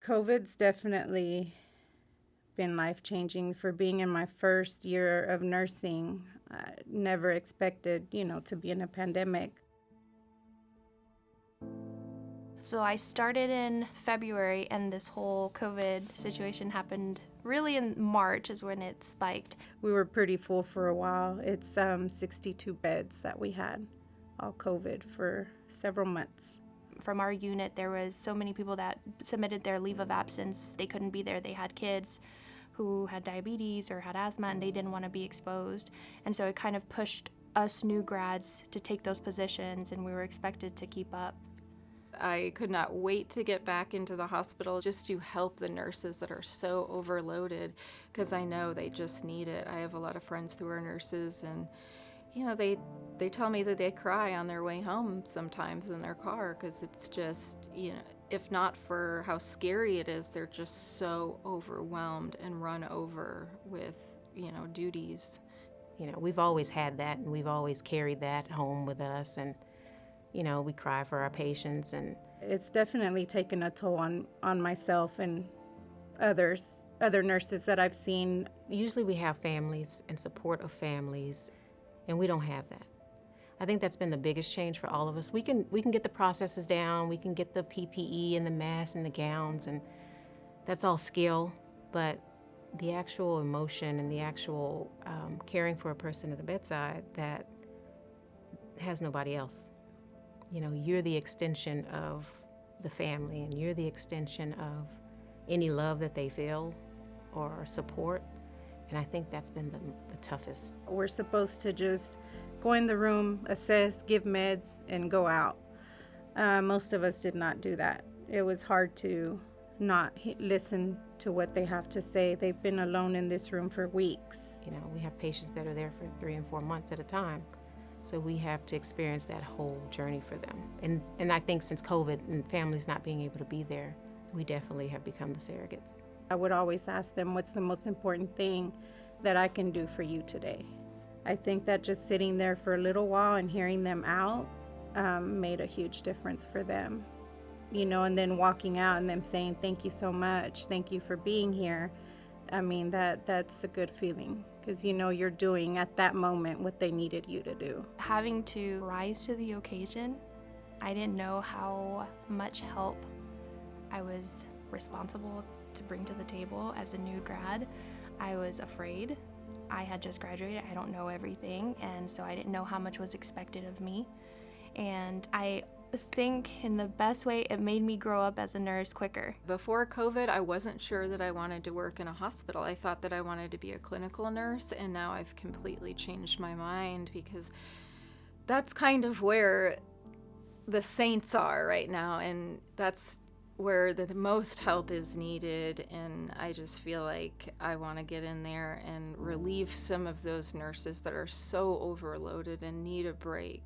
COVID's definitely been life-changing for being in my first year of nursing. I never expected, to be in a pandemic. So I started in February, and this whole COVID situation happened really in March is when it spiked. We were pretty full for a while. It's 62 beds that we had, all COVID, for several months. From our unit, there was so many people that submitted their leave of absence. They couldn't be there. They had kids who had diabetes or had asthma, and they didn't want to be exposed. And so it kind of pushed us new grads to take those positions, and we were expected to keep up. I could not wait to get back into the hospital just to help the nurses that are so overloaded, because I know they just need it. I have a lot of friends who are nurses, and they tell me that they cry on their way home sometimes in their car, because it's just, if not for how scary it is, they're just so overwhelmed and run over with, duties. We've always had that, and we've always carried that home with us, and we cry for our patients. And it's definitely taken a toll on myself and other nurses that I've seen. Usually we have families and support of families, and we don't have that. I think that's been the biggest change for all of us. We can get the processes down, we can get the PPE and the masks and the gowns, and that's all skill, but the actual emotion and the actual caring for a person at the bedside, that has nobody else. You're the extension of the family, and you're the extension of any love that they feel or support. And I think that's been the toughest. We're supposed to just go in the room, assess, give meds, and go out. Most of us did not do that. It was hard to not listen to what they have to say. They've been alone in this room for weeks. We have patients that are there for 3 and 4 months at a time. So we have to experience that whole journey for them. And I think since COVID and families not being able to be there, we definitely have become the surrogates. I would always ask them, what's the most important thing that I can do for you today? I think that just sitting there for a little while and hearing them out made a huge difference for them. And then walking out and them saying, thank you so much, thank you for being here. I mean, that's a good feeling, because you're doing at that moment what they needed you to do. Having to rise to the occasion, I didn't know how much help I was responsible to bring to the table as a new grad. I was afraid. I had just graduated. I don't know everything, and so I didn't know how much was expected of me. And I think in the best way, it made me grow up as a nurse quicker. Before COVID, I wasn't sure that I wanted to work in a hospital. I thought that I wanted to be a clinical nurse, and now I've completely changed my mind, because that's kind of where the saints are right now, and that's where the most help is needed. And I just feel like I want to get in there and relieve some of those nurses that are so overloaded and need a break.